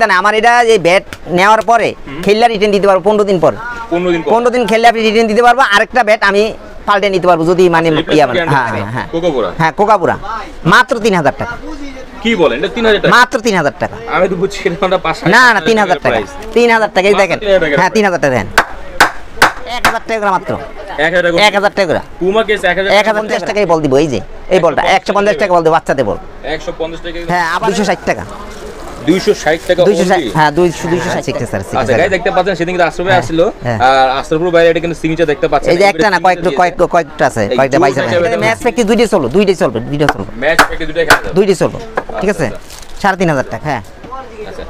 অসুবিধা নাই, আমার এটা এই ব্যাট নেওয়ার পরে খেললে রিটার্ন দিতে পারবো 15 দিন পর। 15 দিন খেললে আপনি রিটার্ন দিতে পারবো, আরেকটা ব্যাট আমি পাল্টে নিতে পারবো যদি মানে ইয়া মানে। হ্যাঁ কোকাপুরা মাত্র 3000 টাকা। কি বলেন এটা 3000 টাকা? মাত্র 3000 টাকা। আমি তো বুঝছি এটা 500। না 3000 টাকা, 3000 টাকা এই দেখেন। হ্যাঁ 3000 টাকা দেন, 1000 টাকা মাত্র, 1000 টাকা। পুমা কেস 1050 টাকাই বল দিব। এই যে এই বলটা 150 টাকা বল দিব বাচ্চাদের বল। 150 টাকা। হ্যাঁ আবার 260 টাকা। 260 টাকা 260। হ্যাঁ 260 টাকা স্যার। আচ্ছা গাইস দেখতে পাচ্ছেন সেদিন কিন্তু আশ্রমে আসছিল, আর আশ্রমপুর বাইরে এটা কিন্তু সিগনেচার দেখতে পাচ্ছেন। এই যে একটা না কয়েকটা আছে, কয়েকটা বাইসা। ম্যাচ প্র্যাকটিস দুইটাই চলবে। ম্যাচ প্র্যাকটিস দুইটাই খেলা যাবে। দুইটাই চলবে, ঠিক আছে। 3500 টাকা। হ্যাঁ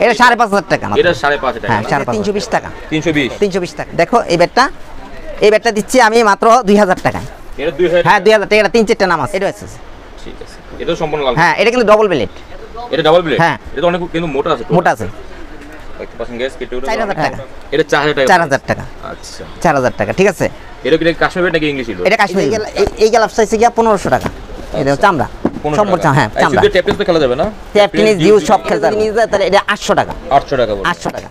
এটা 5500 টাকা। এটা 5.5 টাকা। হ্যাঁ 320 টাকা। 320 টাকা। দেখো এই ব্যাটটা দিচ্ছি আমি মাত্র 2000 টাকা। এটা 2000। হ্যাঁ 2000 টাকা। এটা 3-4টা নাম আছে। এটা আছে, ঠিক আছে। এটা সম্পূর্ণ লাল। হ্যাঁ এটা কিন্তু ডবল ব্লেড। এটা ডাবল ব্লেড। হ্যাঁ এটা অনেক কিন্তু মোটা আছে। দেখতে পাচ্ছেন গাইস কেটে 4000 টাকা। এটা 4000 টাকা। 4000 টাকা। আচ্ছা 4000 টাকা, ঠিক আছে। এটা কি কাশ্মীর নাকি ইংলিশ ছিল? এটা কাশ্মীরি। এই গ্লাভ চাইছে কি 1500 টাকা। এটা চামড়া সম্পূর্ণ। হ্যাঁ চামড়া। শুধু টেপ টেনিস তো খেলা যাবে না? টেপ টেনিস ইউজ সব খেলতে পারবে। তাহলে এটা 800 টাকা। 800 টাকা বল। 800 টাকা।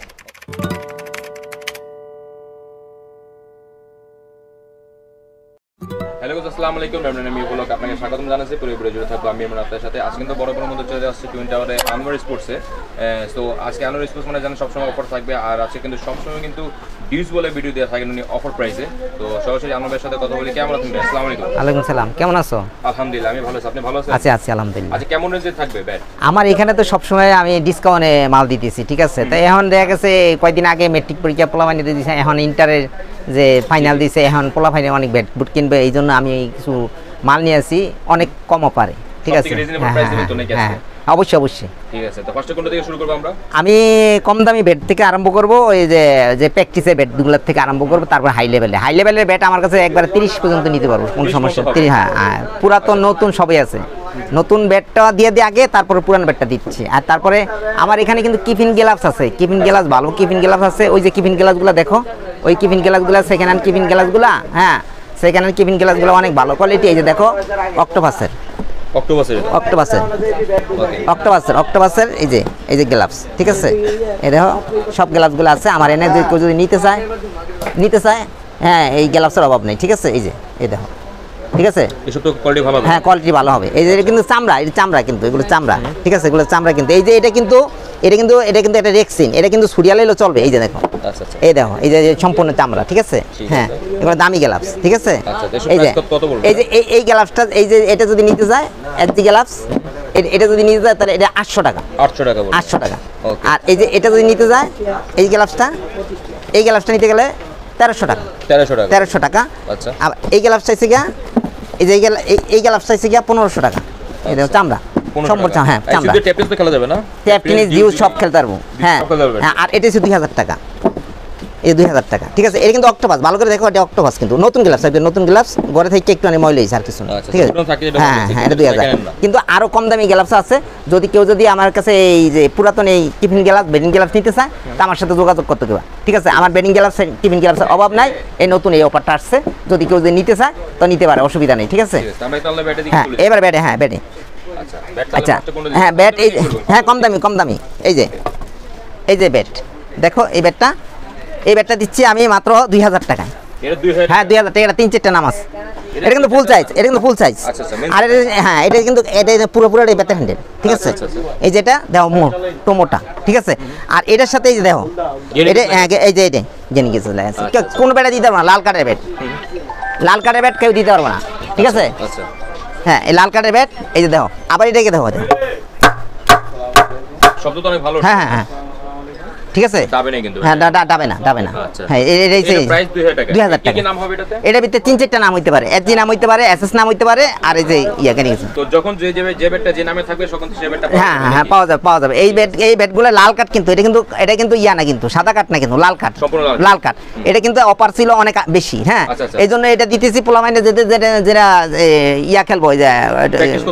হ্যালো গাইস আসসালামু আলাইকুম। আমি উপলক আপনাকে স্বাগতম জানাচ্ছি। পুরো ভিডিও জুড়ে থাকবো আমি আপনাদের সাথে। আজ কিন্তু বড় মধ্যে চলে আসছে টুইন টাওয়ারে আনোয়ার স্পোর্টসে। তো আজকে আনোয়ার স্পোর্টস মানে জানেন সবসময় অফার থাকবে, আর আজকে কিন্তু সবসময় কিন্তু ডিউস বলে ভিডিও দেওয়া থাকে অফার প্রাইসে। তো সরাসরি আনোয়ারের সাথে কথা বলি। কেমন আছেন? আসসালামু আলাইকুম। ওয়ালাইকুম সালাম। কেমন আছো? আলহামদুলিল্লাহ আমি ভালো আছি। আপনি ভালো আছেন? আছি আলহামদুলিল্লাহ। আচ্ছা কেমন রেঞ্জে থাকবে ব্যাট? আমার এখানে তো সবসময় আমি ডিসকাউন্টে মাল দিতেছি, ঠিক আছে। তাই এখন দেখা গেছে কয়েকদিন আগে মেট্রিক পরীক্ষা পোলাপানি দিয়ে দিয়েছে, এখন ইন্টারের যে ফাইনাল দিয়েছে, এখন পোলাপানি অনেক ব্যাট বুট কিনবে, এই জন্য আমি কিছু মাল নিয়ে আসি অনেক কম অফারে, ঠিক আছে। হ্যাঁ অবশ্যই। ঠিক আছে, তো ফার্স্টে কোনটা থেকে শুরু করব আমরা? আমি কম দামি ব্যাট থেকে আরম্ভ করব, ওই যে প্র্যাকটিসের ব্যাটগুলোর থেকে আরম্ভ করব, তারপর হাই লেভেলের ব্যাট আমার কাছে একবারে 30 পর্যন্ত নিতে পারবো, কোনো সমস্যা। হ্যাঁ পুরাতন নতুন সবই আছে। নতুন ব্যাটটা দিয়ে আগে, তারপরে পুরান ব্যাটটা দিচ্ছি। আর তারপরে আমার এখানে কিন্তু কিফিন গ্লাভস আছে, কিফিন গ্লাভস ভালো কিফিন গ্লাভস আছে। ওই যে কিফিন গ্লাভসগুলো দেখো, ওই কিফিন গ্লাভসগুলো সেকেন্ড হ্যান্ড কিফিন গ্লাভসগুলো। হ্যাঁ সেকেন্ড হ্যান্ড কিফিন গ্লাভসগুলো অনেক ভালো কোয়ালিটি। এই যে দেখো অক্টোপাসের এই যে গ্লাভস, ঠিক আছে। এই দেখো সব গ্লাভসগুলো আছে আমার এনে, কেউ যদি নিতে চায় হ্যাঁ এই গ্লাভসের অভাব নেই, ঠিক আছে। এই দেখো, ঠিক আছে। এসব তো কোয়ালিটি ভালো হবে। হ্যাঁ কোয়ালিটি ভালো হবে। এই যে এটা কিন্তু চামড়া, কিন্তু এগুলো চামড়া, ঠিক আছে। এগুলো চামড়া কিন্তু। এই যে এটা কিন্তু একটা রেক্সিন, এটা কিন্তু সুরিয়ালেও চলবে। এই যে দেখো, এই দেখো এই যে সম্পূর্ণ চামড়া, ঠিক আছে। হ্যাঁ এগুলো দামি গ্লাভস, ঠিক আছে। এই যে এই গ্লাভসটা, এই যে এটা যদি নিতে যায় এসজি গ্লাভস, এটা যদি নিতে যায় তাহলে এটা 800 টাকা। 800 টাকা। আর এই যে এটা যদি নিতে যায় এই গ্লাভসটা নিতে গেলে 1300 টাকা। 1300 টাকা। আচ্ছা আর এই গ্লাভস চাইছে গিয়া, এই যে এই গ্লাভস চাইছে গিয়া 1500 টাকা। এই দেখো চামড়া সম্পূর্ণ। হ্যাঁ চামড়া। টেপ টেনিস তো খেলা যাবে না? টেপ টেনিস ইউজ সব খেলতে পারবো। হ্যাঁ আর এটা হচ্ছে 2000 টাকা। এই 2000 টাকা, ঠিক আছে। এটা কিন্তু অক্টোপাস, ভালো করে দেখো, এটা অক্টোপাস কিন্তু নতুন গ্লাভস, নতুন গ্লাভস ঘরে থেকে একটু ময়লা হয়েছে আর কিছু, ঠিক আছে। হ্যাঁ এটা 2000। কিন্তু আরো কম দামি গ্লাভস আছে। কেউ যদি আমার কাছে এই যে পুরাতন এই টিফিন গ্লাভস বেডিং গ্লাভস নিতে চায় তা আমার সাথে যোগাযোগ করতে হবে, ঠিক আছে। আমার বেডিং গ্লাভস টিফিন গ্লাভসের অভাব নাই। এই নতুন এই অফারটা আসছে, যদি কেউ যদি নিতে চায় তো নিতে পারে, অসুবিধা নেই, ঠিক আছে। হ্যাঁ এবার ব্যাটে, হ্যাঁ ব্যাটে। আচ্ছা হ্যাঁ ব্যাট, এই হ্যাঁ কম দামি এই যে ব্যাট দেখো, এই ব্যাটটা দিচ্ছি আমি মাত্র 2000 টাকা। হ্যাঁ 2000 টাকা। এটা 3-4টা নাম আছে। এটা কিন্তু ফুল সাইজ। আর হ্যাঁ এটা কিন্তু পুরোপুরি ব্যাটার হ্যান্ডেল, ঠিক আছে। এই যেটা দেখো মোটা, ঠিক আছে। আর এটার সাথে এই যে দেখো এটা, এই যে এটা জেনে গেছে কোন ব্যাটা দিতে পারবো না। লাল কাঠের ব্যাট কেউ দিতে পারবো না, ঠিক আছে। হ্যাঁ এই লাল কাঠের ব্যাট, এই যে দেখো আবার এটাকে দেখো, শব্দ তো অনেক ভালো। হ্যাঁ ঠিক আছে। দাবে না কিন্তু। হ্যাঁ দাবে না। হ্যাঁ এর প্রাইস 2000 টাকা। কি নাম হবে এটাতে? এটা ভিতরে 3-4টা নাম হইতে পারে। এসজি নাম হইতে পারে, এসএস নাম হইতে পারে, আর এই যে কেন গেছে। তো যখন যে ব্যাটটা যে নামে থাকবে তখন সেই ব্যাটটা হ্যাঁ পাওয়া যাবে। এই ব্যাটগুলো লাল কাঠ কিন্তু, এটা কিন্তু না কিন্তু সাদা কাঠ না, কিন্তু লাল কাঠ। এটা কিন্তু অফার ছিল অনেক বেশি। হ্যাঁ এই জন্য এটা দিতেছি পোলামাইনে যেটা খেলবো, এই যে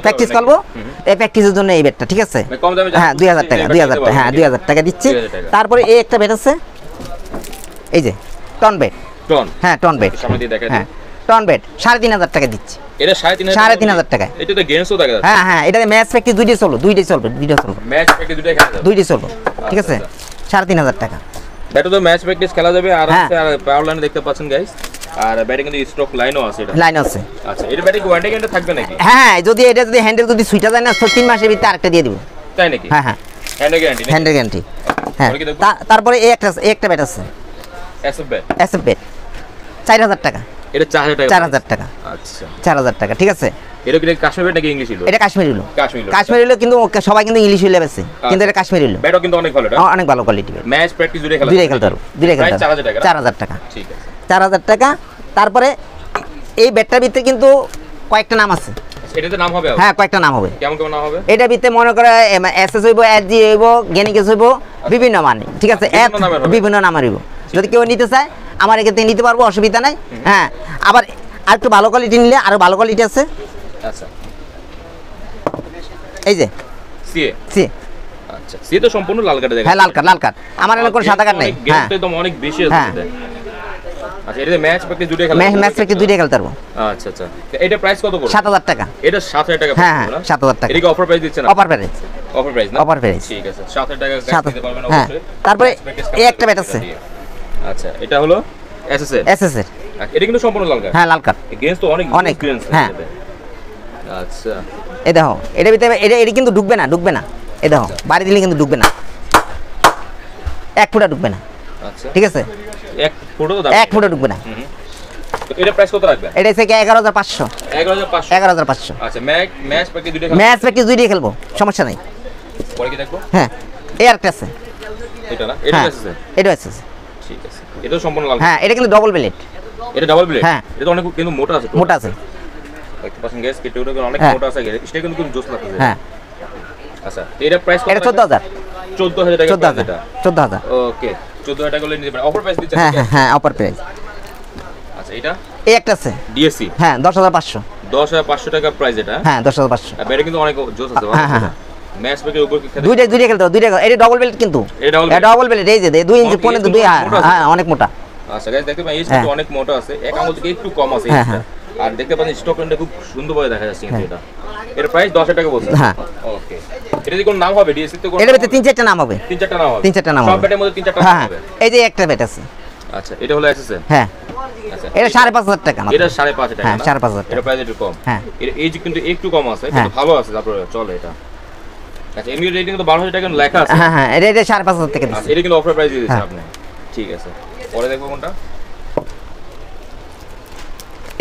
প্র্যাকটিস করবো, এই প্র্যাকটিসের জন্য এই ব্যাটটা, ঠিক আছে। হ্যাঁ 2000 টাকা। হ্যাঁ 2000 টাকা দিচ্ছি। তারপরে এই একটা ব্যাট আছে, এই যে টন ব্যাট। হ্যাঁ টন ব্যাট, হ্যাঁ টন ব্যাট 3500 টাকা দিচ্ছি। এটা 3500 টাকা। এটা তো গেমসও দেখা যাচ্ছে। হ্যাঁ এটা ম্যাচ প্র্যাকটিস দুইটাই চলবে। ম্যাচ প্র্যাকটিস দুইটাই খেলা যাবে, দুইটাই চলবে, ঠিক আছে। 3,500 টাকা। ব্যাটে তো ম্যাচ প্র্যাকটিস খেলা যাবে আর হ্যাঁ। আছে আর পাওয়ার লাইনে দেখতে পাচ্ছেন গাইস আর ব্যাটে কিন্তু স্ট্রোক লাইনও আছে এটা লাইন আছে। আচ্ছা এটা ব্যাটে ওয়ারেন্টি গ্যারান্টি থাকবে নাকি হ্যাঁ যদি এটা যদি হ্যান্ডেল যদি সুইটা যায় না তো 3 মাসের ভিতরে আরেকটা দিয়ে দিব। তাই নাকি হ্যাঁ হ্যাঁ হ্যান্ডেল গ্যারান্টি নাকি হ্যান্ডেল গ্যারান্টি। হ্যাঁ পরে কি দেখবো? তারপরে একটা ব্যাট আছে এসএফ ব্যাট এসএফ ব্যাট 4,000 টাকা। এটা 4000 টাকা 4,000 টাকা। আচ্ছা 4,000 টাকা ঠিক আছে। এটা কি কাশ্মীর ব্যাট নাকি ইংলিশ হলো এটা কাশ্মীরি হলো। কাশ্মীর হলো কাশ্মীরি হলো কিন্তু সবাই কিন্তু ইংলিশ হইলে বেশি কিন্তু এটা কাশ্মীরি হলো। ব্যাটও কিন্তু অনেক ভালো এটা অনেক ভালো কোয়ালিটি। ম্যাচ প্র্যাকটিস দুইটা খেলা দুইটাই খেলতে পারবো। দুইটাই খেলতে প্রায় 4000 টাকা 4,000 টাকা। ঠিক আছে 4,000 টাকা। তারপরে এই ব্যাটটার ভিতরে কিন্তু কয়েকটা নাম আছে। এটাতে নাম হবে হ্যাঁ কয়েকটা নাম হবে। কেমন কেমন নাম হবে এটা ভিতরে মনে করে এসএস হইব, এসজি হইব, গেনিকেস হইব, বিভিন্ন মানে ঠিক আছে। বিভিন্ন নামের হবে। বিভিন্ন নামের হইব। যদি কেউ নিতে চায় আমার এখান থেকে নিতে পারবো, অসুবিধা নাই। হ্যাঁ আবার আর একটু ভালো কোয়ালিটি নিলে আরো ভালো কোয়ালিটি আছে। আচ্ছা এই যে সিএ সি আচ্ছা সিএ তো সম্পূর্ণ লাল কাটে দেখা হ্যাঁ লাল কার্ড আমার এখানে কোনো সাদা কার্ড নেই। হ্যাঁ গেমটা একদম অনেক বেশি আছে হ্যাঁ। এটাতে। আচ্ছা এটাতে ম্যাচ প্র্যাকটিস দুইটা খেলা ম্যাচ থেকে দুইটাই খেলতে পারবো। আচ্ছা আচ্ছা এটা প্রাইস কত পড়বে 7,000 টাকা। এটা 7000 টাকা হ্যাঁ হ্যাঁ 7,000 টাকা। এটা কি অফার প্রাইস দিচ্ছেন অফার প্রাইস। অফার প্রাইস না অফার প্রাইস। ঠিক আছে 7000 টাকা সাত দিতে পারবেন হ্যাঁ। অবশ্যই তারপরে Match practice এই একটা ব্যাট আছে আচ্ছা এটা হলো এসএসএল এসএস এর। এটা কিন্তু সম্পূর্ণ লাল কার্ড হ্যাঁ লাল কার্ড। গেমস তো অনেক অনেক, গ্রেন্স হ্যাঁ। আচ্ছা এই দেখো এটা ভিতরে এটা কিন্তু ঢুকবে না এই দেখো বাড়ি দিলে কিন্তু ঢুকবে না, 1 ফুটা ঢুকবে না আচ্ছা ঠিক আছে। এক ফটো তো 1 ফুটা ঢুকবে না। তো এটা প্রাইস কত রাখবেন এটা হচ্ছে 11,500। 11500 11,500। আচ্ছা ম্যাচ প্র্যাকটিস দুইটা খেলা ম্যাচ প্র্যাকটিস দুইটাই খেলবো, সমস্যা নাই। পরে কি দেখবো হ্যাঁ এই আরেকটা আছে। এটা না এটা হ্যাঁ এসএসএল এটা আছে। ঠিক আছে এটা সম্পূর্ণ লাল হ্যাঁ এটা কিন্তু ডবল ব্লেড। এটা ডাবল ব্লেড হ্যাঁ। এটা তো অনেক কিন্তু মোটা আছে মোটা আছে। দেখতে পাচ্ছেন গাইস কেটেওটা অনেক হ্যাঁ। মোটা আছে এটা কিন্তু খুব জোস লাগতেছে হ্যাঁ আচ্ছা এটা প্রাইস কত এটা 14,000। 14000 টাকা প্রাইস এটা 14,000। ওকে 14000 টাকা হলে নিতে পারেন অফার প্রাইস দিচ্ছেন হ্যাঁ নাকি? হ্যাঁ হ্যাঁ অফার প্রাইস। আচ্ছা এটা এই একটা আছে ডিএসসি হ্যাঁ 10,500। 10500 টাকা প্রাইস এটা হ্যাঁ 10,500। আর ব্যাটে কিন্তু অনেক জোস আছে হ্যাঁ, হ্যাঁ, হ্যাঁ। ম্যাচ প্যাকের উপর কি খেতে দুইটাই খেলতে হবে, দুইটাই এটা ডবল বেল্ট কিন্তু এটা double belt? Double belt. এই যে 2 ইঞ্চি অনেক পনে কিন্তু 2 মোটা আছে। হ্যাঁ অনেক মোটা। আচ্ছা গাইস দেখতে পাচ্ছেন এই হ্যাঁ। কিন্তু অনেক মোটা আছে এক আঙুল থেকে একটু কম আছে হ্যাঁ, এইটা। হ্যাঁ। আর দেখতে পাচ্ছেন স্টক রেটটা খুব সুন্দরভাবে দেখা যাচ্ছে কিন্তু এটা এর প্রাইস 10000 টাকা বলছেন হ্যাঁ। ওকে এটা কি কোন নাম হবে ডিএসসি তে কোন এটার ভিতরে 3-4টা নাম হবে। 3-4টা নাম হবে 3-4টা নাম সব হবে। ব্যাটের মধ্যে 3-4টা নাম হ্যাঁ হবে এই যে একটা ব্যাট আছে। আচ্ছা এটা হলো এসএসএল হ্যাঁ আচ্ছা এটা 5,500 টাকা মাত্র। এটা 5.5 টাকা হ্যাঁ, না? 5,500 টাকা। এটা প্রাইস একটু কম হ্যাঁ। এর এজ কিন্তু একটু কম আছে হ্যাঁ। কিন্তু ভালো আছে তারপরে চলে এটা আচ্ছা এমনি রেটিং তো 12000 টাকা লেখা আছে হ্যাঁ হ্যাঁ এটা 5,500 টাকা দিচ্ছি। আচ্ছা এটা কিন্তু অফার প্রাইস দিয়ে দিয়েছেন হ্যাঁ। আপনি ঠিক আছে পরে দেখবো কোনটা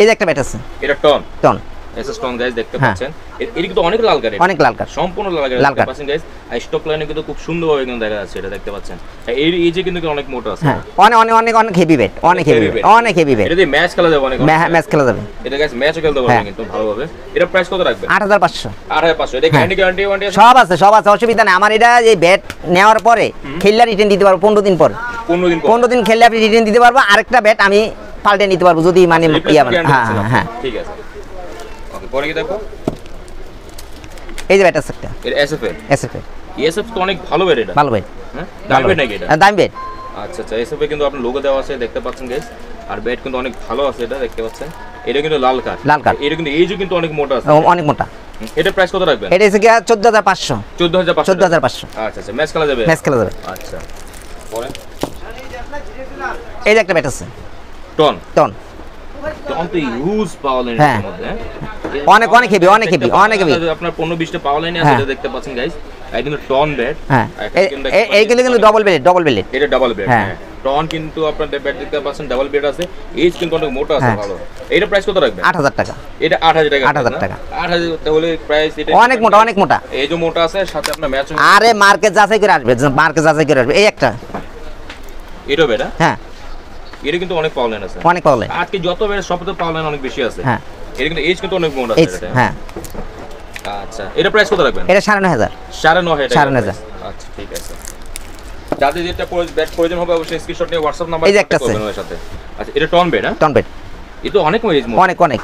এই যে একটা ব্যাট আছে এটা টন টন এসএস টন গাইস দেখতে হ্যাঁ। পাচ্ছেন এর কিন্তু অনেক লাল কার্ড অনেক লাল কার্ড। সম্পূর্ণ লাল কার্ড লাল দেখতে কার্ড। পাচ্ছেন গাইস আর স্টক লাইনে কিন্তু খুব সুন্দরভাবে কিন্তু দেখা যাচ্ছে এটা দেখতে পাচ্ছেন এই এজে কিন্তু অনেক মোটা আছে হ্যাঁ অনেক অনেক অনেক অনেক হেভি ব্যাট, অনেক হেভি ব্যাট, অনেক হেভি ব্যাট। এটা দিয়ে ম্যাচ খেলা যাবে অনেক ম্যাচ খেলা যাবে। এটা গাইস ম্যাচও খেলতে পারবেন হ্যাঁ। কিন্তু ভালোভাবে এটা প্রাইস কত রাখবেন 8,500। 8500 এটা হ্যাঁ। গ্যারান্টি ওয়ারেন্টি আছে সব আছে সব আছে, অসুবিধা নেই। আমার এটা এই ব্যাট নেওয়ার পরে খেললে রিটার্ন দিতে পারবো 15 দিন পর। 15 দিন পর 15 দিন খেললে আপনি রিটার্ন দিতে পারবো। আরেকটা ব্যাট আমি পাল্টে নিতে পারবো যদি মানে ইয়া মানে হ্যাঁ হ্যাঁ হ্যাঁ ঠিক আছে ওকে পরে কি দেখো এই যে ব্যাট আছে একটা এর এসএফএল এসএফ এসএফ তো অনেক ভালো ব্যাট এটা ভালো ব্যাট, হ্যাঁ ভালো দামি নাকি এটা দামি ব্যাট। আচ্ছা আচ্ছা এসএফএ কিন্তু আপনার লোগো দেওয়া আছে দেখতে পাচ্ছেন গাইস আর ব্যাট কিন্তু অনেক ভালো আছে এটা দেখতে পাচ্ছেন এটা কিন্তু লাল কার্ড লাল কার্ড। এটা কিন্তু এইজও কিন্তু অনেক মোটা আছে অনেক মোটা। এটা প্রাইস কত রাখবেন এটা হচ্ছে 14,500। 14500 14,500 আচ্ছা আচ্ছা ম্যাচ খেলা যাবে ম্যাচ খেলা যাবে। আচ্ছা পরে এই যে একটা ব্যাট আছে টন টন টন তো ইউজ পাওয়ার লাইনের হ্যাঁ। মধ্যে হ্যাঁ? অনেক অনেক হেভি, অনেক হেভি, অনেক হেভি। আপনার 15-20টা পাওয়ার লাইনে আছে হ্যাঁ। এটা দেখতে পাচ্ছেন গাইস এটা কিন্তু টন ব্যাট হ্যাঁ এই কিন্তু ডবল ব্লেড, ডবল ব্লেড। এটা ডাবল ব্যাট হ্যাঁ। হ্যাঁ টন কিন্তু আপনার ব্যাট দেখতে পাচ্ছেন ডাবল ব্যাট আছে এজ কিন্তু অনেক মোটা আছে হ্যাঁ। ভালো এটা প্রাইস কত রাখবেন 8,000 টাকা। এটা 8000 টাকা 8,000 টাকা। 8000 তাহলে প্রাইস এটা অনেক মোটা, অনেক মোটা। এই যে মোটা আছে সাথে আপনার ম্যাচ আরে মার্কেট যাচাই করে আসবে, মার্কেট যাচাই করে আসবে। এই একটা এটা বেটা হ্যাঁ এটা কিন্তু অনেক পাওয়ার লাইন আছে অনেক পাওয়া যায়। আজকে যত বেড়ে সব তো পাওয়ার লাইন অনেক বেশি আছে হ্যাঁ এটা কিন্তু এজ কিন্তু অনেক মোটা এই আছে এটা হ্যাঁ আচ্ছা এটা প্রাইস কত রাখবেন এটা 9,500। 9,500 টাকা 9,500 আচ্ছা ঠিক আছে যাদের যেটা ব্যাট প্রয়োজন হবে অবশ্যই স্ক্রিনশট নিয়ে WhatsApp নাম্বার এই যে একটা আছে। ওর সাথে আচ্ছা এটা টন বেট হ্যাঁ টন ব্লেড এটা অনেক এজ অনেক অনেক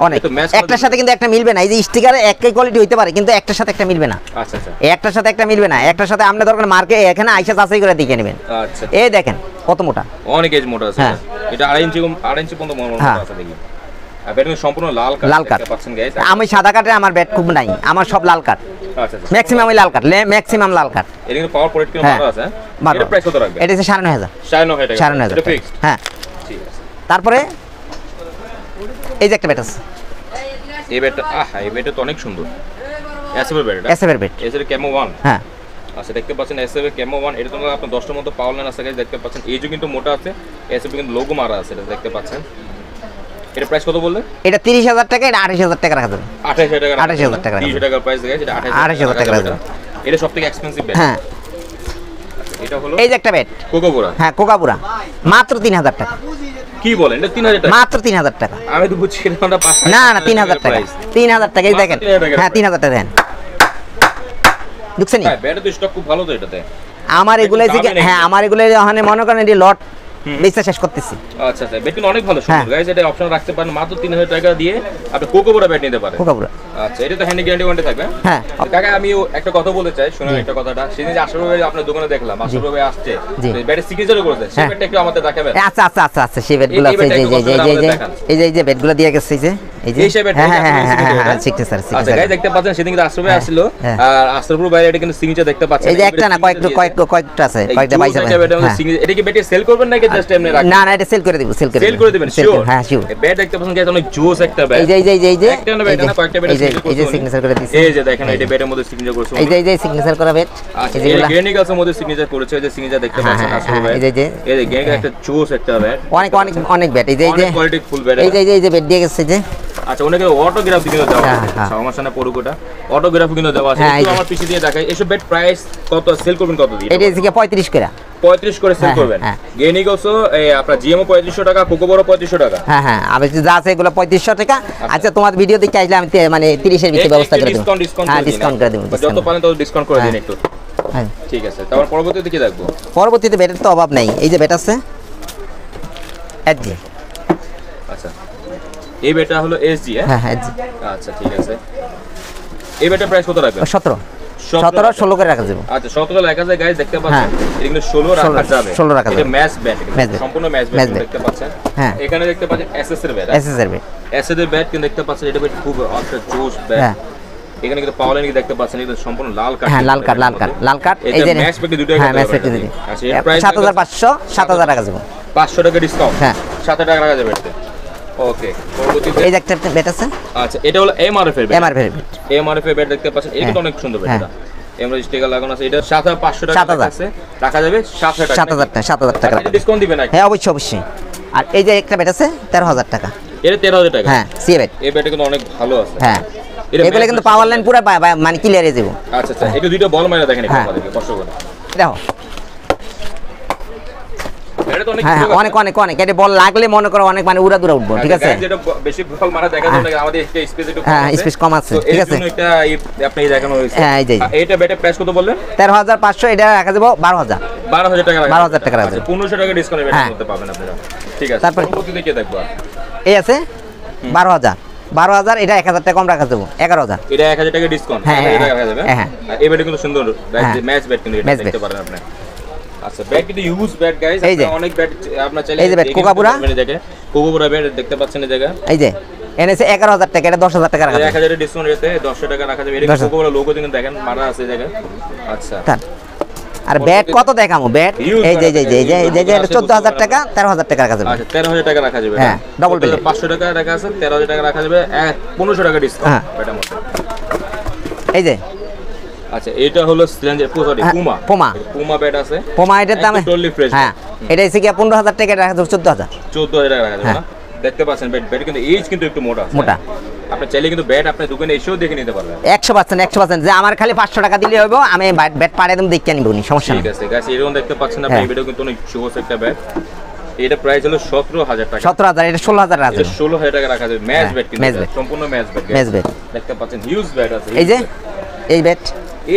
অনেক। এটা match একটার সাথে কিন্তু একটা মিলবে না। এই যে স্টিকারে একই কোয়ালিটি হইতে পারে কিন্তু একটার সাথে একটা মিলবে না। আচ্ছা আচ্ছা একটার সাথে একটা মিলবে না। একটার সাথে আপনি দরকার মার্কে এখানে আইসা যাচাই করে দেখে নেবেন। আচ্ছা এই দেখেন কত মোটা। অনেক এজ মোটা আছে হ্যাঁ। এটা 2.5 ইঞ্চি পর্যন্ত মোটা হ্যাঁ। আছে দেখি আর ব্যাট কিন্তু সম্পূর্ণ লাল কাট লাল কাট দেখতে পাচ্ছেন গাইস। আমি সাদা কাটে আমার ব্যাট খুব নাই, আমার সব লাল কাট, আচ্ছা আচ্ছা, ম্যাক্সিমাম লাল কাট, ম্যাক্সিমাম লাল কাট। এটা কিন্তু পাওয়ার পয়েন্ট কিন্তু হ্যাঁ, ভালো আছে। ভালো। এটা প্রাইস কত রাখবেন? এটা হচ্ছে 95,000 95,000 টাকা। 95,000 এটা ফিক্সড? হ্যাঁ। ঠিক আছে। তারপরে এই যে একটা ব্যাট আছে, এই ব্যাটটা এই ব্যাটটা তো অনেক সুন্দর। এসএফ এর ব্যাট এটা? এসএফ এর ব্যাট। SF camo 1। হ্যাঁ, আচ্ছা, দেখতে পাচ্ছেন এসএফ ক্যামো 1, এটা তো আপনার 10টার মতো পাওয়ার লাইন আছে গাইস, দেখতে পাচ্ছেন এই যে কিন্তু মোটা আছে, এসএফ কিন্তু লোগো মারা আছে, এটা দেখতে পাচ্ছেন। এটা প্রাইস কত বললেন? এটা 30,000 টাকা, এটা 28,000 টাকা রাখা যাবে। 28,000 টাকা। 28,000 টাকা। 30 টাকার প্রাইস গাইস, এটা 28,000 টাকা রাখা যাবে। এটা সবথেকে এক্সপেন্সিভ ব্যাট। হ্যাঁ, এটা হলো এই যে একটা ব্যাট, কোকোবোরা। হ্যাঁ কোকাপুরা, মাত্র 3,000 টাকা। কি বলেন, এটা 3000 টাকা? মাত্র 3,000 টাকা। আমি তো বুঝছি এটা আমরা 5। না না, 3,000 টাকা, 3,000 টাকা। এই দেখেন, 3,000 টাকা। হ্যাঁ 3,000 টাকা দেন, বুঝছেন? হ্যাঁ, ব্যাটের তো স্টক খুব ভালো তো এটাতে। আমার এগুলো দামে নাকি? হ্যাঁ, আমার এগুলো ওখানে মনে করেন এটি লট বেচা শেষ করতেছি। আচ্ছা আচ্ছা, ব্যাট কিন্তু অনেক ভালো হ্যাঁ। সুন্দর গাইস, এটা অপশন রাখতে পারেন মাত্র 3000 টাকা দিয়ে আপনি কোকোবোরা ব্যাট নিতে পারেন। কোকাপুরা, আচ্ছা, এটা তো হ্যান্ডি গ্যারান্টি ওয়ারেন্টি থাকবে? হ্যাঁ। কাকা আমি একটা কথা বলতে চাই, শুনুন একটা কথাটা। সেদিন যে আশরাফ ভাই আপনার দোকানে দেখলাম, আশরাফ ভাই আসছে, জি। ব্যাটের সিগনেচারও করেছে, সেই হ্যাঁ। ব্যাটটা একটু আমাদের দেখাবেন? আচ্ছা আচ্ছা আচ্ছা আচ্ছা, সেই ব্যাটগুলো এই আছে, এই যে ব্যাটটা একটু এই যে দেখান। এই যে ব্যাটগুলো দিয়ে গেছে, এই যে এই সেই ব্যাট। হ্যাঁ হ্যাঁ হ্যাঁ হ্যাঁ হ্যাঁ, শিখতে স্যার, আচ্ছা শিখতে গাইস, দেখতে পাচ্ছেন সেদিন কিন্তু আশরাফ ভাই হ্যাঁ, আসছিল, হ্যাঁ। আর আশরাফুর ভাই এটা কিন্তু সিগনেচার দেখতে পাচ্ছেন। এই যে একটা না, কয়েকটা আছে, কয়েকটা বাইসা। এটা কি ব্যাটে সেল করবেন নাকি জাস্ট এমনি রাখবেন? না না, এটা সেল করে দিব, সেল করে দিবেন শিওর? হ্যাঁ শিওর। এই ব্যাট দেখতে পাচ্ছেন গাইস, অনেক জোস একটা ব্যাট। এই যে এই যে একটা না ব্যাট না, কয়েকটা ব্যাট এই যে সিগনেচার করে দিছি। এই যে দেখেন, এটা ব্যাটের মধ্যে সিগনেচার করেছে। এই যে সিগনেচার করা ব্যাট, আচ্ছা, এই যে এই গেনিকালসের মধ্যে সিগনেচার করেছে, এই যে সিগনেচার দেখতে হ্যাঁ, পাচ্ছেন হ্যাঁ, আসলে ভাই। এই যে এই যে গেনিকাল একটা জোস একটা ব্যাট, অনেক অনেক অনেক ব্যাট। এই যে অনেক কোয়ালিটি ফুল ব্যাট। এই যে ব্যাট দিয়ে গেছে, যে আচ্ছা, ওনাকে অটোগ্রাফ দিতে দেওয়া হ্যাঁ, আছে, হ্যাঁ। সমস্যা না, পুরোটা অটোগ্রাফ কিন্তু দেওয়া আছে। হ্যাঁ, এই একটু যে। আমার পিছে দিয়ে দেখাই, এসব ব্যাট প্রাইস কত সেল করবেন কত দিয়ে? এটা থেকে 35 করে। 35 করে সেল হ্যাঁ, করবেন। হ্যাঁ। গেনিকালসও আপনার জিএমও 3500 টাকা, কোকোবোরও 3500 টাকা। হ্যাঁ হ্যাঁ, আমি যা আছে এগুলো 3500 টাকা। আচ্ছা, তোমার ভিডিও দেখে আসলে আমি মানে 30 এর ভিতরে ব্যবস্থা করে দেব। হ্যাঁ, ডিসকাউন্ট করে দেব। যত পারেন তত ডিসকাউন্ট করে দিন হ্যাঁ। একটু। হ্যাঁ, ঠিক আছে, তারপর পরবর্তীতে কি দেখবো? পরবর্তীতে ব্যাটের তো অভাব নাই। এই যে ব্যাট আছে এসজি। আচ্ছা, এই ব্যাটটা হলো এসজি। হ্যাঁ হ্যাঁ, এসজি। আচ্ছা, ঠিক আছে। এই ব্যাটটার প্রাইস কত রাখবেন? 17 16 করে রাখা যাবে। আচ্ছা, 17 লেখা যায় গাইস, দেখতে পাচ্ছেন। হ্যাঁ। এটা কিন্তু 16 রাখা যাবে। 16 রাখা এটা যাবে। Match bat, match bat. সম্পূর্ণ ম্যাচ ম্যাচ ব্যাট ব্যাট। দেখতে পাচ্ছেন। হ্যাঁ। এখানে দেখতে পাচ্ছেন এসএস এর ব্যাট। এসএস এর ব্যাট। এসএস এর ব্যাট কিন্তু দেখতে পাচ্ছেন, এটা ব্যাট খুব একটা জোস ব্যাট। হ্যাঁ। এখানে কিন্তু পাওয়ার লাইন দেখতে পাচ্ছেন, এটা সম্পূর্ণ লাল কাট। হ্যাঁ, লাল কাট, লাল কাট, লাল কাট। এই যে ম্যাচ ব্যাট দুটো। হ্যাঁ, ম্যাচ ব্যাট দুটো। আচ্ছা, এর প্রাইস 7500 7000 টাকা যাবে। 500 টাকা ডিসকাউন্ট। হ্যাঁ। 7 টাকা রাখা যাবে এতে। ওকে, পরবর্তীতে এই যে একটা ব্যাট আছে, আচ্ছা, এটা হলো এমআরএফ এর ব্যাট। এমআরএফ এর ব্যাট। এমআরএফ এর ব্যাট দেখতে পাচ্ছেন, এটা কিন্তু অনেক সুন্দর ব্যাট। এটা এমআরএফ স্টিকার লাগানো আছে, এটা 7500 টাকা 7000 আছে, রাখা যাবে 7000 টাকা। 7000 টাকা রাখা এটা যাবে। ডিসকাউন্ট দিবেন নাকি? হ্যাঁ, অবশ্যই অবশ্যই। আর এই যে একটা ব্যাট আছে 13000 টাকা। এটা 13000 টাকা। হ্যাঁ, সি ব্যাট। এই ব্যাটটা কিন্তু অনেক ভালো আছে। হ্যাঁ, এটা এগুলো match কিন্তু match পাওয়ার লাইন পুরো মানে ক্লিয়ার হয়ে যাবে। আচ্ছা আচ্ছা, এটা দুইটা বল মারা দেখেন একটু হ্যাঁ। আমাদেরকে কষ্ট করে। দেখো, এটা তো অনেক হ্যাঁ হ্যাঁ, অনেক অনেক অনেক। এটা বল লাগলে মনে করো অনেক মানে উড়া উঠবো, ঠিক আছে? যেটা বেশি বল মারা দেখা যায় না, আমাদের একটা স্পেস একটু কম হ্যাঁ, আছে। স্পেস কম আছে, তো ঠিক এর আছে। জন্য এটা আপনি দেখানো হয়েছে। হ্যাঁ, এই যে। এটা ব্যাটের প্রাইস কত বললেন? 13500। এটা রাখা যাবো 12000। 12000 টাকা রাখা 12,000 টাকা রাখা আচ্ছা, যাবে। 1500 টাকা ডিসকাউন্ট ব্যাটের হ্যাঁ। মধ্যে পাবেন আপনারা। ঠিক আছে, তারপরে- পরবর্তীতে কি দেখবো? এই আছে 12000। এটা 1000 টাকা কম রাখা যাবো, 11000। এটা 1000 টাকা ডিসকাউন্ট। হ্যাঁ, 1000 টাকা রাখা যাবে। হ্যাঁ। আর এই ব্যাটে কিন্তু সুন্দর হ্যাঁ। ম্যাচ ব্যাট, কিন্তু এটা ম্যাচ দেখতে ব্যাট। পারেন আপনি। আচ্ছা, ব্যাট কিন্তু ইউজ ব্যাট গাইস, এই যে। অনেক ব্যাট আপনারা চাইলে এই যে ব্যাট, কোকাপুরা। কোকাপুরা ব্যাট দেখতে পাচ্ছেন এই জায়গা। এই যে এনেছে 11000 টাকা। এটা 10000 টাকা রাখা যাবে। 1000 এর ডিসকাউন্ট রেতে 100 টাকা রাখা যাবে। এটা 10,000 কোকাপুরা লোগো কিন্তু দেখেন মারা আছে এই জায়গায়। আচ্ছা, তার। আর ব্যাট কত দেখামো? ব্যাট Huge এই যে ব্যাট, এই যে huge ব্যাট। 14000 টাকা, 13000 টাকা রাখা যাবে। আচ্ছা, 13000 টাকা রাখা যাবে। হ্যাঁ, double bill। 500 টাকা রাখা আছে, 13000 টাকা রাখা যাবে, 1500 টাকা ডিসকাউন্ট হ্যাঁ। ব্যাটের মধ্যে। এই যে আচ্ছা, এটা হলো স্ট্রেঞ্জার সরি হ্যাঁ, পুমা। পুমা। পুমা ব্যাট আছে। পোমা এটার দামে টোটালি ফ্রেশ। হ্যাঁ, এটা এসে কি 15000 টাকা। এটা রাখা যাবে 14000। 14000 টাকা রাখা যাবে হ্যাঁ। না? দেখতে পাচ্ছেন ব্যাট, ব্যাট কিন্তু এইজ কিন্তু একটু মোটা আছে। মোটা। আপনি চাইলে কিন্তু ব্যাট আপনার দোকানে এসেও দেখে নিতে পারবেন। 100% যে আমার খালি 500 টাকা দিলে হইব, আমি ব্যাট পাড়ে দেব, দেখে নিব, সমস্যা ঠিক নেই। আছে গাইস, এরকম দেখতে পাচ্ছেন আপনি, হ্যাঁ। এই ব্যাটও কিন্তু অনেক জোস একটা ব্যাট। এটা প্রাইস হলো 17000 টাকা। 17000। এটা 16000 রাখা এটা যাবে। 16000 টাকা রাখা যাবে। ম্যাচ হ্যাঁ, ব্যাট কিন্তু match এটা, bat। সম্পূর্ণ ম্যাচ ব্যাট। Match bat। দেখতে পাচ্ছেন হিউজ ব্যাট আছে। এই যে এই ব্যাট।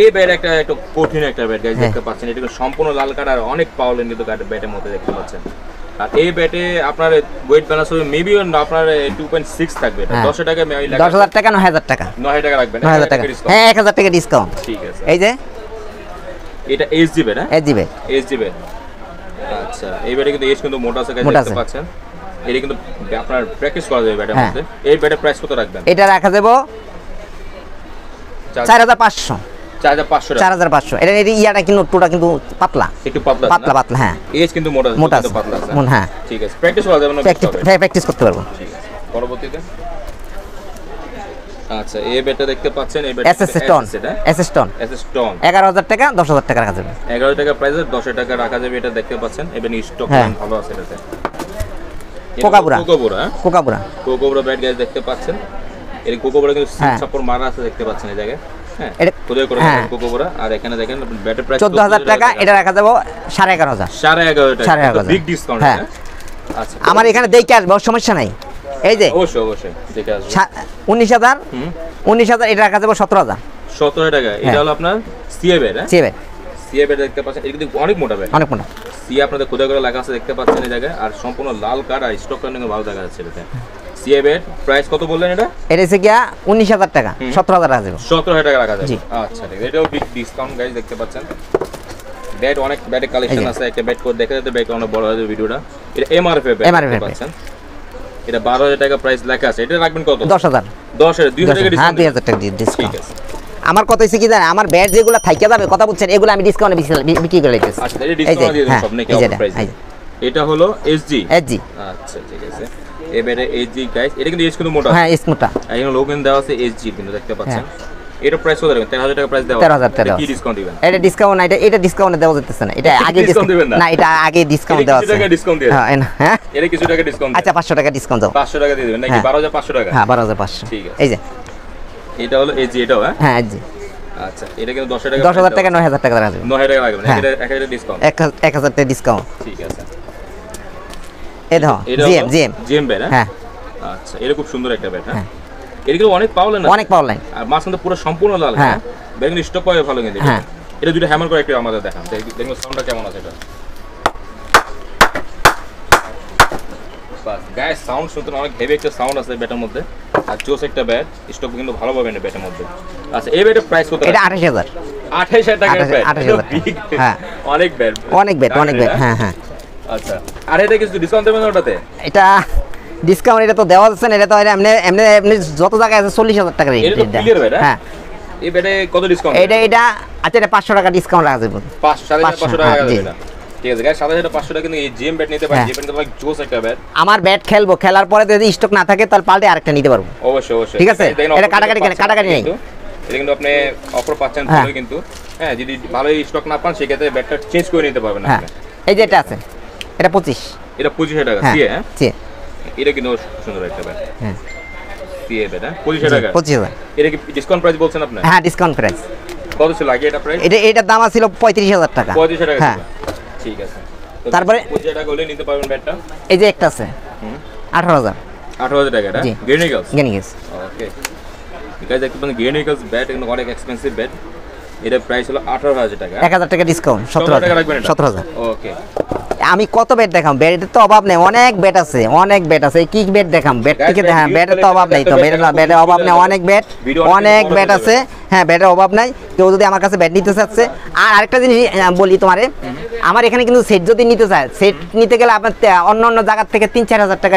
এই ব্যাট একটা একটু কঠিন একটা ব্যাট গাইস, হ্যাঁ। দেখতে পাচ্ছেন। এটা কিন্তু সম্পূর্ণ লাল কাট আর অনেক পাওয়ার কিন্তু ব্যাটের মধ্যে দেখতে পাচ্ছেন। আর এই ব্যাটে আপনার ওয়েট ব্যালেন্স হবে মেবি আপনার 2.6 থাকবে। এটা হ্যাঁ। 10 টাকা মেবি 10000 টাকা 9000 টাকা। 9000 টাকা রাখবেন। 9000 টাকা। discount। হ্যাঁ, 1000 টাকা ডিসকাউন্ট। ঠিক আছে। এই যে এটা এইচজি ব্যাট। হ্যাঁ, এসজি ব্যাট। Hg bat. আচ্ছা, এই ব্যাটে কিন্তু এইচ কিন্তু মোটা আছে গাইস, মোটা দেখতে আছে। পাচ্ছেন। এটা কিন্তু আপনার প্র্যাকটিস করা যাবে ব্যাটের মধ্যে। এই ব্যাটের প্রাইস কত রাখবেন? এটা রাখা যাবে 4500। 4500 4500। এটা ইয়াটা কিন্তু টোটা কিন্তু পাতলা, একটু পাতলা পাতলা পাতলা। হ্যাঁ, এজ কিন্তু মোটা মোটা কিন্তু পাতলা আছে। হ্যাঁ, ঠিক আছে, প্র্যাকটিস করা যাবে না? প্র্যাকটিস করতে পারবো। পরবর্তীতে আচ্ছা, এই ব্যাটটা দেখতে পাচ্ছেন, এই ব্যাট এসএস স্টোন 11000 টাকা, 10000 টাকা রাখা যাবে। 11 টাকা প্রাইসে 10 টাকা রাখা যাবে। এটা দেখতে পাচ্ছেন, এবেন স্টক ভালো আছে এটাতে। কোকাবুরা ব্যাট গাইস দেখতে পাচ্ছেন। এই কোকাবুরা কিন্তু সাপোর্ট মারা আছে দেখতে পাচ্ছেন এই জায়গায়। হ্যাঁ, এটা খোদাই করে কোকাবুরা। আর এখানে দেখেন ব্যাটের প্রাইস 14000 টাকা। এটা রাখা যাবে 11500। 11500 টাকা, বিগ ডিসকাউন্ট। হ্যাঁ, আচ্ছা, আমার এখানে দেখে আসবে, সমস্যা নাই। এই যে অবশ্যই দেখে আসবে। 19000 এটা রাখা যাবে 17000। 17 টাকা। এটা হলো আপনার সিএ ব্যাট। সিএ ব্যাট দেখতে পাচ্ছেন, এটা কিন্তু অনেক মোটা ব্যাট, অনেক মোটা। সিএ আপনাদের খোদাই করে লেখা আছে দেখতে পাচ্ছেন এই জায়গায়। আর সম্পূর্ণ লাল কার্ড, আর স্টক কার্ড ভালো দেখা যাচ্ছে এটাতে। সিএ ব্যাট প্রাইস কত বললেন? এটা হচ্ছে গিয়া 19000 টাকা, 17000 রাখা যাবে। 17000 টাকা রাখা যাবে। আচ্ছা, ঠিক আছে, এটাও বিগ ডিসকাউন্ট গাইস দেখতে পাচ্ছেন। ব্যাট অনেক ব্যাটের কালেকশন আছে। একটা ব্যাট করে দেখে দিতে, ব্যাট অনেক বড় হয়ে যাবে ভিডিওটা। এটা এমআরএফ ব্যাট দেখতে পাচ্ছেন। এটা 12000 টাকা প্রাইস লেখা আছে। এটা রাখবেন কত? 10000। 10000 2000 টাকা ডিসকাউন্ট। হ্যাঁ, 2000 টাকা ডিসকাউন্ট। ঠিক আছে। আমার কত হইছে কি জানেন, আমার ব্যাট যেগুলো থাইকা যাবে, কথা বুঝছেন, এগুলো আমি ডিসকাউন্টে বিক্রি করে দিতেছি। আচ্ছা, এটা ডিসকাউন্ট দিয়ে দেন সব নাকি অফার প্রাইস? এটা হলো এসজি। আচ্ছা, ঠিক আছে। এবারে এসজি গাইস, এটা কিন্তু এজ কিন্তু মোটা। হ্যাঁ, এজ মোটা। এখানে লোগো দেওয়া আছে এসজি কিন্তু দেখতে পাচ্ছেন। এটা প্রাইস কত রাখবেন? 13000 টাকা প্রাইস দেওয়া। 13000 টাকা। কি ডিসকাউন্ট দিবেন? এটা ডিসকাউন্ট না, এটা ডিসকাউন্টে দেওয়া যেতেছে না। এটা আগে ডিসকাউন্ট দিবেন না, এটা আগে ডিসকাউন্ট দেওয়া আছে। কিছু টাকা ডিসকাউন্ট দিয়ে। হ্যাঁ, এটা কিছু টাকা ডিসকাউন্ট। আচ্ছা, 500 টাকা ডিসকাউন্ট দাও। 500 টাকা দিয়ে দিবেন নাকি? 12500 টাকা। হ্যাঁ, 12500। ঠিক আছে। এই যে এটা হলো এসজি, এটাও। হ্যাঁ, এসজি। আচ্ছা, এটা কিন্তু 100 টাকা। 10000 টাকা 9000 টাকা রাখা যাবে। 9000 টাকা লাগবে। এটা 1000 ডিসকাউন্ট। 1000 টাকা ডিসকাউন্ট। ঠিক আছে। এই দেখো, জিএম ব্যাট। হ্যাঁ, আচ্ছা, এটা খুব সুন্দর একটা ব্যাট। হ্যাঁ, এটা কিন্তু অনেক পাওয়ার লাইন, অনেক পাওয়ার লাইন। আর মাঝখানে পুরো সম্পূর্ণ লাল। হ্যাঁ, ব্যাট কিন্তু স্টক পাবে ভালো কিন্তু। হ্যাঁ, এটা দুটো হ্যামার করে একটু আমাদের দেখান, দেখুন সাউন্ডটা কেমন আছে এটা। বাস গাইস, সাউন্ড শুনতে অনেক হেভি একটা সাউন্ড আছে ব্যাটের মধ্যে। আর জোস একটা ব্যাট, স্টক কিন্তু ভালো পাবেন ব্যাটের মধ্যে। আচ্ছা, এই ব্যাটের প্রাইস কত? এটা 28000। 28000 টাকার ব্যাট। 28000। হ্যাঁ, অনেক ব্যাট। হ্যাঁ। আচ্ছা, আর এটা কিছু ডিসকাউন্ট দেবেন ওটাতে? এটা ডিসকাউন্ট এটা তো দেওয়া যাচ্ছে না। এটা তো এমনি যত জায়গায় আছে 40000 টাকা রেট। এটা তো ক্লিয়ার ব্যাট। হ্যাঁ, এই ব্যাটে কত ডিসকাউন্ট? এটা আচ্ছা, এটা 500 টাকা ডিসকাউন্ট রাখা যাবে। 500 টাকা রাখা যাবে না? ঠিক আছে গাইস, 7500 টাকা কিন্তু এই জিএম ব্যাট নিতে পারেন। জিএম ব্যাট কিন্তু জোস একটা ব্যাট। আমার ব্যাট খেলবো, খেলার পরে যদি স্টক না থাকে তাহলে পাল্টে আরেকটা নিতে পারবো। অবশ্যই। ঠিক আছে, এটা কাটাকাটি নেই। এটা কিন্তু আপনি অফার পাচ্ছেন ভালোই কিন্তু। হ্যাঁ, যদি ভালো স্টক না পান সেক্ষেত্রে ব্যাটটা চেঞ্জ করে নিতে পারবেন আপনি। এই যে এটা আছে, এটা 25। এটা 25000 টাকা সিএ। হ্যাঁ, সিএ। এটা কিন্তু সুন্দর একটা ব্যাট। হ্যাঁ, সিএ ব্যাট। 25000 টাকা। 25000। এটা কি ডিসকাউন্ট প্রাইস বলছেন আপনি? হ্যাঁ, ডিসকাউন্ট প্রাইস। কত ছিল আগে এটা প্রাইস? এটার দাম ছিল 35000 টাকা। 35000 টাকা। হ্যাঁ, ঠিক আছে। তারপরে 25000 টাকা হলে নিতে পারবেন ব্যাটটা। এই যে একটা আছে 18000। 18000 টাকা। এটা গেনিগলস। ওকে, গাইস, দেখতে পাচ্ছেন গেনিগলস ব্যাট কিন্তু অনেক এক্সপেন্সিভ ব্যাট। এটা প্রাইস হলো 18000 টাকা। 1000 টাকা ডিসকাউন্ট। 17000 টাকা রাখবেন এটা? 17000। ওকে। আমি কত ব্যাট দেখাম, ব্যাটের তো অভাব নেই, অনেক ব্যাট আছে, কি ব্যাট দেখাম, ব্যাট থেকে দেখাম, ব্যাটের তো অভাব নেই। তো ব্যাটের অভাব নেই, অনেক ব্যাট আছে। হ্যাঁ, ব্যাটের অভাব নাই। কেউ যদি আমার কাছে ব্যাট নিতে চাচ্ছে, আর আরেকটা জিনিস বলি তোমারে, আমার এখানে কিন্তু সেট যদি নিতে চায়, সেট নিতে গেলে আপনার অন্য জায়গার থেকে 3-4000 টাকা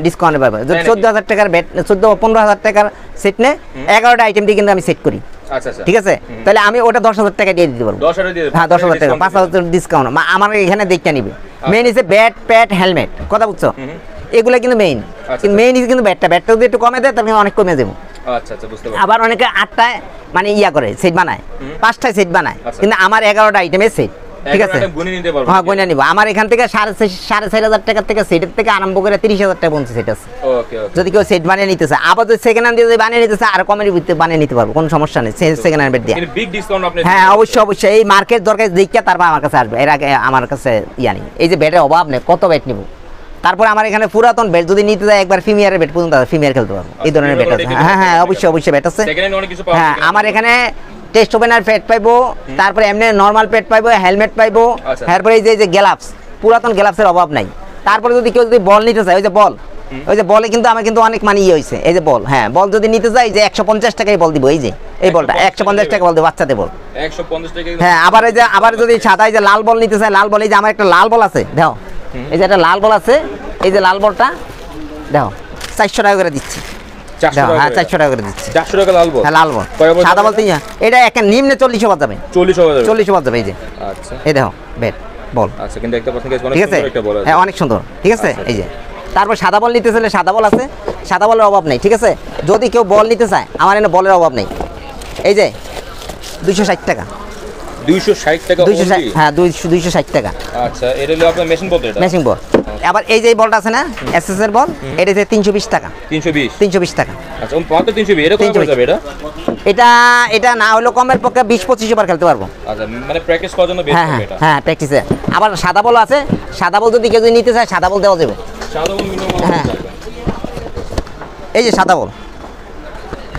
ডিসকাউন্ট পাবে। 14000 টাকার ব্যাট, 14-15,000 টাকার সেট নে 11টা আইটেম দিয়ে কিন্তু আমি সেট করি। আচ্ছা, ঠিক আছে, তাহলে আমি ওটা 10,000 টাকা দিয়ে দিতে পারবো। 10,000 দিয়ে? হ্যাঁ, 10,000 টাকা, 5000 ডিসকাউন্ট আমার এখানে দেখতে নিবে। মেইন হিসেবে ব্যাট, প্যাড, হেলমেট, কথা বুঝছো, এগুলো কিন্তু মেইন। মেইন হিসেবে কিন্তু ব্যাটটা যদি একটু কমে দেয় তাহলে অনেক কমে দেবো। আচ্ছা, বুঝতে পারছি। আবার অনেকে 8টায় মানে করে সেট বানায়, 5টায় সেট বানায়, কিন্তু আমার 11টা আইটেমের সেট। ঠিক আছে, হ্যাঁ, গুনে নিব। আমার এখান থেকে 4,500 টাকা থেকে সেটের থেকে আরম্ভ করে 30,000 টাকা পর্যন্ত সেট আছে। যদি কেউ সেট বানিয়ে নিতে চায়, আবার যদি সেকেন্ড হ্যান্ড দিয়ে বানিয়ে নিতে চায়, আর কমের ভিত্তিতে বানিয়ে নিতে পারবো, কোনো সমস্যা নেই। সেকেন্ড হ্যান্ড বেড দিয়ে বিগ ডিসকাউন্ট আপনি? হ্যাঁ, অবশ্যই। এই মার্কেট দরকার দেখে তারপর আমার কাছে আসবে। এর আগে আমার কাছে নেই। এই যে ব্যাটের অভাব নেই, কত ব্যাট নিব। তারপর আমার এখানে পুরাতন ব্যাট যদি নিতে যায়, একবার ফিমিয়ারের ব্যাট পর্যন্ত ফিমিয়ার খেলতে পারবো। এই ধরনের ব্যাট আছে। হ্যাঁ, অবশ্যই ব্যাট আছে। হ্যাঁ, আমার এখানে টেস্ট ওপেনার প্যাড পাইবো, তারপরে এমনি নরমাল প্যাড পাইবো, হেলমেট পাইবো, তারপরে এই যে গ্লাভস, পুরাতন গ্লাভসের অভাব নাই। তারপরে যদি কেউ বল নিতে চায়, ওই যে বলে কিন্তু আমার কিন্তু অনেক মানে হয়েছে। এই যে বল, হ্যাঁ, বল যদি নিতে চাই, যে 150 টাকায় বল দিব। এই যে এই বলটা 150 টাকা বল দিব, বাচ্চাদের বল 150 টাকা। হ্যাঁ, আবার যদি সাদা এই যে লাল বল নিতে চায়, লাল বল, এই যে আমার একটা লাল বল আছে, দেখো, এই যে একটা লাল বল আছে, এই যে লাল বলটা দেখো 400 টাকা করে দিচ্ছি। 400 টাকা হ্যাঁ 400 টাকা করে দিচ্ছি। 400 টাকা লাল বল। হ্যাঁ লাল বল। কয় বল? সাদা বল 3, এটা একটা নিম্নে 40 বাদ যাবে। 40 হবে যাবে। 40 বাদ যাবে এই যে। আচ্ছা এই দেখো ব্যাট বল। আচ্ছা কিন্তু একটা পাচ্ছেন অনেক ঠিক আছে, সুন্দর একটা বল আছে। হ্যাঁ অনেক সুন্দর, ঠিক আছে। আচ্ছা, এই যে তারপর সাদা বল নিতে চাইলে সাদা বল আছে, সাদা বলের অভাব নেই, ঠিক আছে। যদি কেউ বল নিতে চায় আমার এখানে বলের অভাব নেই। এই যে 260 টাকা। 260 টাকা 260, only? হ্যাঁ 260 টাকা আচ্ছা এটা হলো আপনার মেশিন বল এটা। মেশিং বল। আবার এই যে বলটা আছে না এসএস এর বল, এটা হচ্ছে 320 টাকা। 320 টাকা। আচ্ছা মাত্র 320 এটা কত করে যাবে এটা? এটা না হলো কমের পক্ষে 20-25 ওভার খেলতে পারবো। আচ্ছা মানে প্র্যাকটিস করার জন্য বেস্ট হ্যাঁ হবে হ্যাঁ এটা। হ্যাঁ প্র্যাকটিসে। আবার সাদা বল আছে, সাদা বল যদি কেউ নিতে চায় সাদা বল দেওয়া যাবে। সাদা বল মিনিমাম হ্যাঁ। এই যে সাদা বল,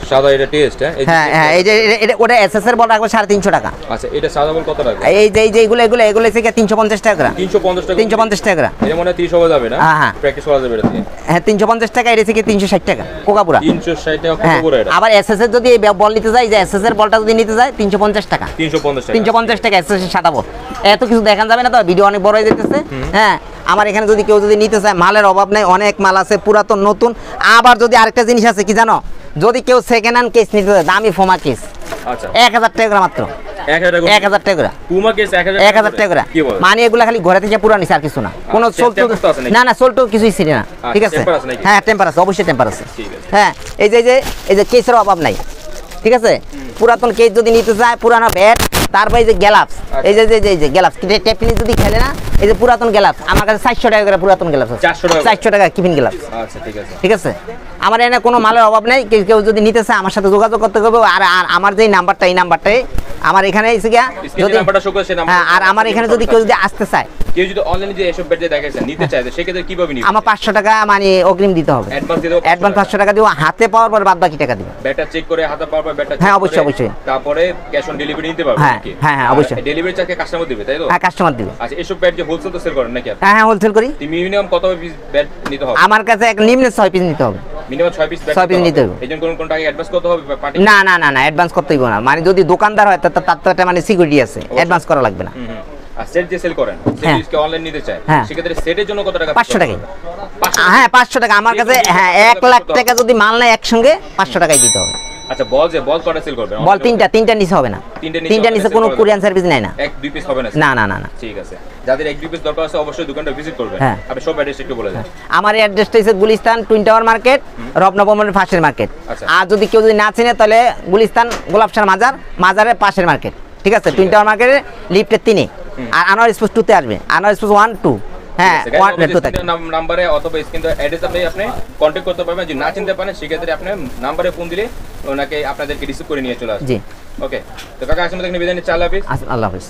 সাদা এটা টেস্ট হ্যাঁ হ্যাঁ এই যে এটা ওটা এসএস এর বল রাখবো 350 টাকা। আচ্ছা এটা সাদা বল কত টাকা? এই যে এগুলো থেকে 350 টাকা করে। 350 টাকা। 350 টাকা করে। এটা মনে হয় 30 হবে যাবে না? হ্যাঁ, হ্যাঁ। প্র্যাকটিস করা যাবে এটা দিয়ে। হ্যাঁ 350 টাকা, এটা থেকে 360 টাকা কোকাপুরা। 360 টাকা হ্যাঁ, কত করে এটা? আবার এসএস এর যদি এই বল নিতে যায়, যে এসএস এর বলটা যদি নিতে যায় 350 টাকা। 350 টাকা। 350 টাকা এসএস এর সাদা বল। এত কিছু দেখান যাবে না তো, ভিডিও অনেক বড় হয়ে যেতেছে। হ্যাঁ আমার এখানে যদি কেউ যদি নিতে চায়, মালের অভাব নাই, অনেক মাল আছে পুরাতন নতুন। আবার যদি আরেকটা জিনিস আছে কি জানো, যদি কেউ সেকেন্ড হ্যান্ড কেস নিতে চায়, দামি ফোমা কেস আচ্ছা 1000 টাকা করে মাত্র। 1000 টাকা। 1000 টাকা করে। পুমা কেস 1000 টাকা করে। কি বল? মানে এগুলা খালি ঘরে থেকে পুরা নিছে আর কিছু না। কোনো আচ্ছা, সোল্টো টেম্পার তো আছে নাকি? না সোল্টো কিছুই ছিল না, ঠিক আছে। টেম্পার আছে নাকি? হ্যাঁ টেম্পার আছে, অবশ্যই টেম্পার আছে। ঠিক আছে। হ্যাঁ এই যে কেসের অভাব নাই, ঠিক আছে। পুরাতন কেস যদি নিতে চায়, পুরানো ব্যাট, তারপরে এই যে গ্লাভস, এই যে গ্লাভস টেপ টেনিস যদি খেলে না, এই যে পুরাতন গ্লাভস আমার কাছে 400 টাকা করে পুরাতন গ্লাভস আছে। 400 টাকা? 400 টাকা কিপিন গ্লাভস। আচ্ছা ঠিক আছে। ঠিক আছে, আমার এখানে কোনো মালের অভাব নেই। কেউ যদি নিতে চায় আমার সাথে যোগাযোগ করতে হবে। আর আমার যেই নাম্বারটা, এই নাম্বারটাই আমার এখানে এসে গিয়া যদি নাম্বারটা শো করে সেই নাম্বার। হ্যাঁ, আর আমার এখানে যদি কেউ যদি আসতে চায়, কেউ যদি অনলাইনে যে এসব ব্যাট দেখাইছে নিতে চায়, সেক্ষেত্রে কিভাবে নিবে? আমার 500 টাকা মানে অগ্রিম দিতে হবে। অ্যাডভান্স দিতে হবে? অ্যাডভান্স 500 টাকা দিব, হাতে পাওয়ার পর বাদ বাকি টাকা দিব। ব্যাটটা চেক করে হাতে পাওয়ার পর ব্যাটটা হ্যাঁ, অবশ্যই, অবশ্যই। তারপরে ক্যাশ অন ডেলিভারি নিতে পারবে হ্যাঁ, নাকি? হ্যাঁ, হ্যাঁ, অবশ্যই। ডেলিভারি চার্জে কাস্টমার দিবে তাই তো? হ্যাঁ কাস্টমার দিবে। আচ্ছা এসব ব্যাট যে হোলসেল তো সেল করেন নাকি আপনি? হ্যাঁ হোলসেল করি। মিনিমাম কত পিস ব্যাট নিতে হবে? আমার কাছে এক নিম্নে 6 পিস নিতে হবে। মিনিমাম 6 পিস ব্যাট 6 পিস নিতে হবে। এইজন্য কোন টাকা অ্যাডভান্স করতে হবে পার্টি? না অ্যাডভান্স করতে হইব না। মানে যদি দোকানদার হয় তার তো একটা মানে সিকিউরিটি আছে, অ্যাডভান্স করা লাগবে না। আর সেট যে সেল করেন, হ্যাঁ। সেট অনলাইন নিতে চায়, হ্যাঁ। সেক্ষেত্রে সেটের জন্য কত টাকা? 500 টাকা। 500 হ্যাঁ 500 টাকা আমার কাছে। হ্যাঁ 1 লাখ টাকা যদি মাল নেয় একসঙ্গে 500 টাকাই দিতে হবে। আচ্ছা বল কটা সেল করবেন? বল তিনটা নিচে হবে না। তিনটা নিচে কোনো কুরিয়ার সার্ভিস নাই না। 1-2 পিস হবে না? না। ঠিক আছে, যাদের 1-2 পিস দরকার আছে অবশ্যই দোকানটা ভিজিট করবেন। হ্যাঁ। আপনি সব অ্যাড্রেস একটু বলে দেন। আমার অ্যাড্রেসটা হচ্ছে গুলিস্তান টুইন টাওয়ার মার্কেট, রবনবমের পাশের মার্কেট। আচ্ছা। আর যদি কেউ যদি না চিনে তাহলে গুলিস্তান গোলাপশাহ মাজারের পাশের মার্কেট, ঠিক আছে। টুইন টাওয়ার মার্কেটের লিফটের 3-এ। আর আনোয়ার স্পোর্টস 2 তে আসবে, আনোয়ার স্পোর্টস 1-2। হ্যাঁ 1-2 থাকে। নাম্বারে অথবা স্ক্রিনে অ্যাড্রেস আপনি কন্টাক্ট করতে পারবেন। যদি না চিনতে পারেন সেক্ষেত্রে আপনি নাম্বারে ফোন দিলে ওনাকে আপনাদেরকে রিসিভ করে নিয়ে চলে আসবে। জি ওকে, তো কাকা আসলে দেখেন বিদায় নিচ্ছি। আল্লাহ হাফেজ। আল্লাহ হাফেজ।